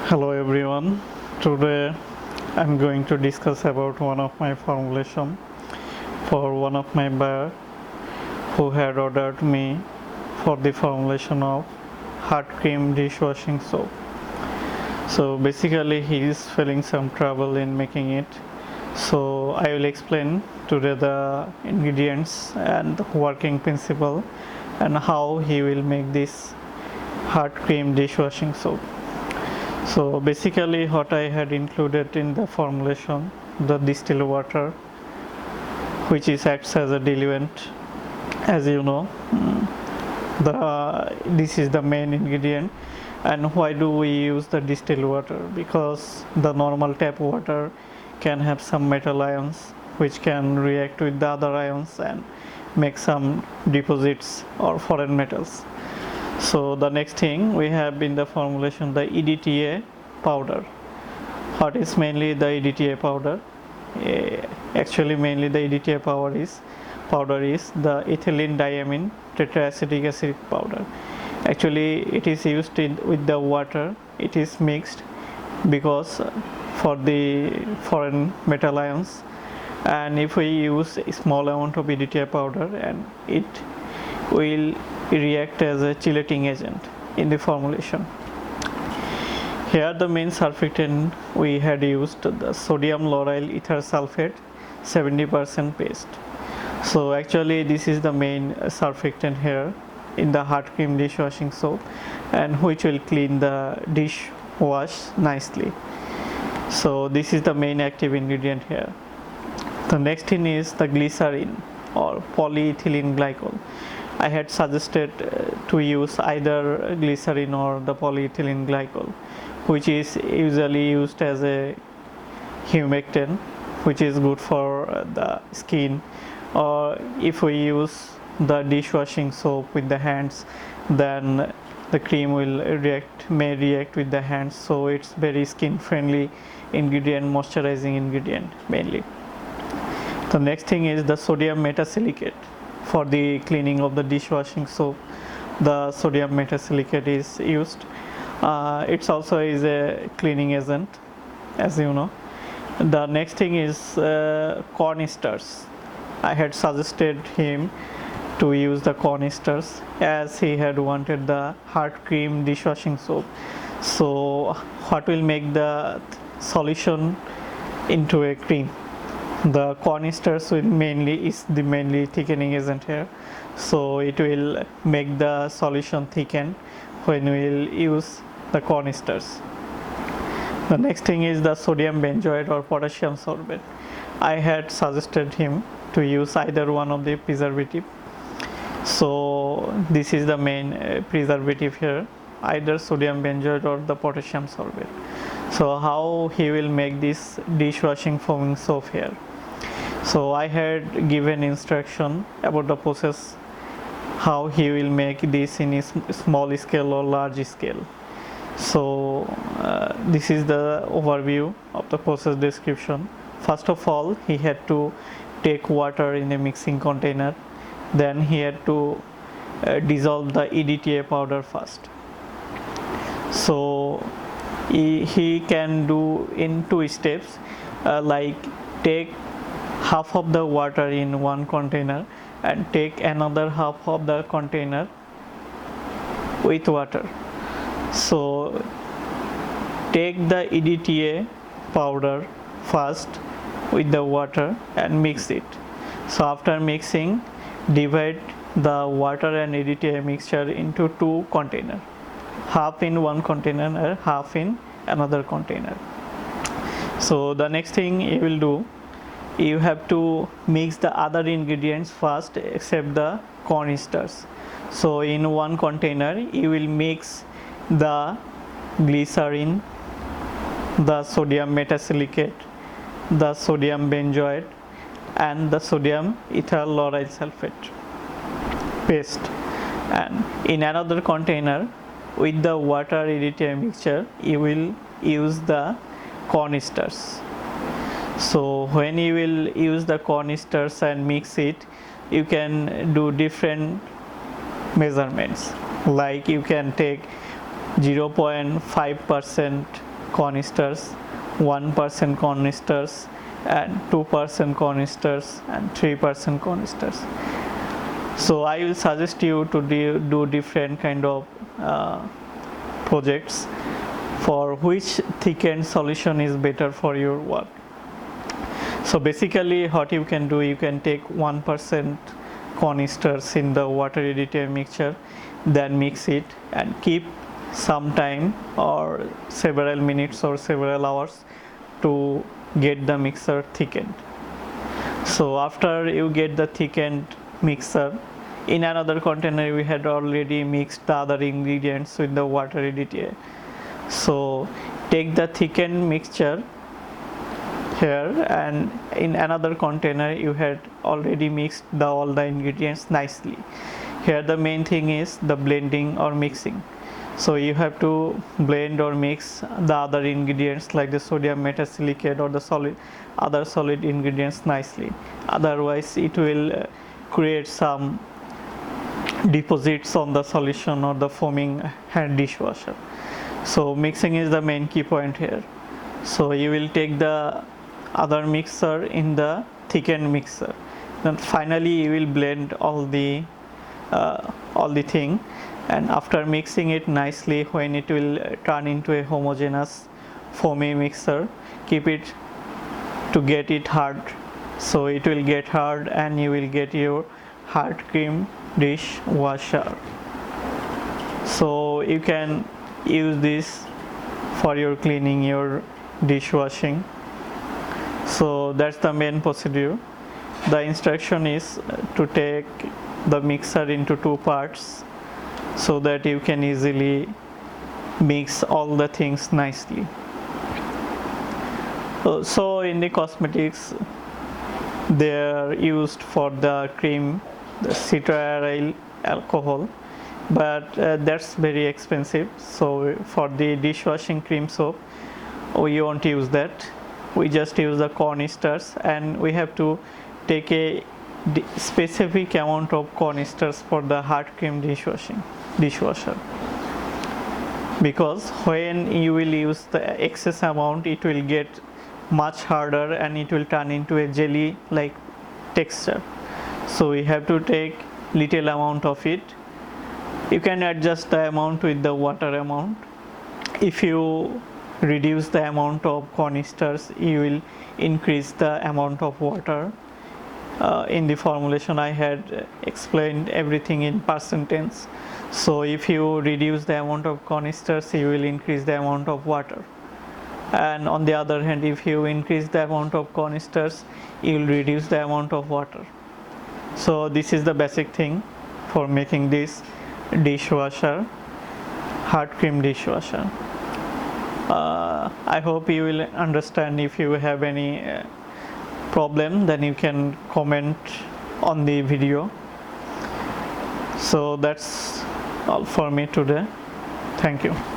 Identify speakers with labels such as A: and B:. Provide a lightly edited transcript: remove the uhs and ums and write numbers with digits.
A: Hello everyone. Today I'm going to discuss about one of my formulation for one of my buyer who had ordered me for the formulation of hard cream dishwashing soap. So basically he is feeling some trouble in making it. So I will explain today the ingredients and working principle and how he will make this hard cream dishwashing soap. So basically what I had included in the formulation, the distilled water, which is acts as a diluent, as you know. This is the main ingredient. And why do we use the distilled water? Because the normal tap water can have some metal ions which can react with the other ions and make some deposits or foreign metals. So the next thing we have in the formulation, the EDTA powder. What is mainly the EDTA powder? Actually mainly the EDTA powder is the ethylene diamine tetraacetic acid powder. Actually it is used with the water. It is mixed because for the foreign metal ions, and if we use a small amount of EDTA powder, and it will react as a chelating agent in the formulation. Here the main surfactant we had used the sodium lauryl ether sulfate 70% paste. So actually this is the main surfactant here in the hard cream dishwashing soap, and which will clean the dish wash nicely. So this is the main active ingredient here. The next thing is the glycerin or polyethylene glycol. I had suggested to use either glycerin or the polyethylene glycol, which is usually used as a humectant, which is good for the skin. Or if we use the dishwashing soap with the hands, then the cream may react with the hands, so it's very skin friendly ingredient, moisturizing ingredient mainly. The next thing is the sodium metasilicate. For the cleaning of the dishwashing soap, the sodium metasilicate is used. It's also is a cleaning agent, as you know. The next thing is corn esters. I had suggested him to use the corn esters as he had wanted the hard cream dishwashing soap. So what will make the solution into a cream? The corn esters is the mainly thickening agent here, so it will make the solution thicken when we will use the corn esters. The next thing is the sodium benzoate or potassium sorbate. I had suggested him to use either one of the preservative. So this is the main preservative here, either sodium benzoate or the potassium sorbate. So how he will make this dishwashing foaming soap here? So I had given instruction about the process, how he will make this in a small scale or large scale. So this is the overview of the process description. First of all, he had to take water in a mixing container. Then he had to dissolve the EDTA powder first. So he can do in 2 steps, like take half of the water in one container and take another half of the container with water. So take the EDTA powder first with the water and mix it. So after mixing, divide the water and EDTA mixture into 2 containers, half in one container and half in another container. So the next thing you will do, you have to mix the other ingredients first except the corn esters. So in one container you will mix the glycerin, the sodium metasilicate, the sodium benzoate, and the sodium ethyl lauryl sulfate paste. And in another container with the water EDTA mixture you will use the corn esters. So when you will use the corn esters and mix it, you can do different measurements, like you can take 0.5% canisters, 1% canisters, and 2% canisters, and 3% canisters. So I will suggest you to do different kind of projects for which thickened solution is better for your work. So basically what you can do, you can take 1% canisters in the water ready mixture, then mix it and keep some time or several minutes or several hours to get the mixture thickened. So after you get the thickened mixture, in another container we had already mixed the other ingredients with the water ready. So take the thickened mixture here, and in another container you had already mixed all the ingredients nicely. Here the main thing is the blending or mixing. So you have to blend or mix the other ingredients like the sodium metasilicate or the other solid ingredients nicely. Otherwise it will create some deposits on the solution or the foaming hand dishwasher. So mixing is the main key point here. So you will take the other mixer in the thickened mixer, then finally you will blend all the thing, and after mixing it nicely, when it will turn into a homogeneous foamy mixer, keep it to get it hard. So it will get hard and you will get your hard cream dishwasher. So you can use this for your cleaning your dishwashing. So that's the main procedure. The instruction is to take the mixer into 2 parts so that you can easily mix all the things nicely. So in the cosmetics they are used for the cream, the citral alcohol, but that's very expensive. So for the dishwashing cream soap we won't use that. We just use the canisters, and we have to take a specific amount of canisters for the hard cream dishwasher, because when you will use the excess amount it will get much harder and it will turn into a jelly like texture. So we have to take little amount of it. You can adjust the amount with the water amount. If you reduce the amount of canisters, you will increase the amount of water. In the formulation I had explained everything in percentage. So if you reduce the amount of canisters, you will increase the amount of water, and on the other hand, if you increase the amount of canisters, you will reduce the amount of water. So this is the basic thing for making this dishwasher, hard cream dishwasher. I hope you will understand. If you have any problem, then you can comment on the video. So that's all for me today. Thank you.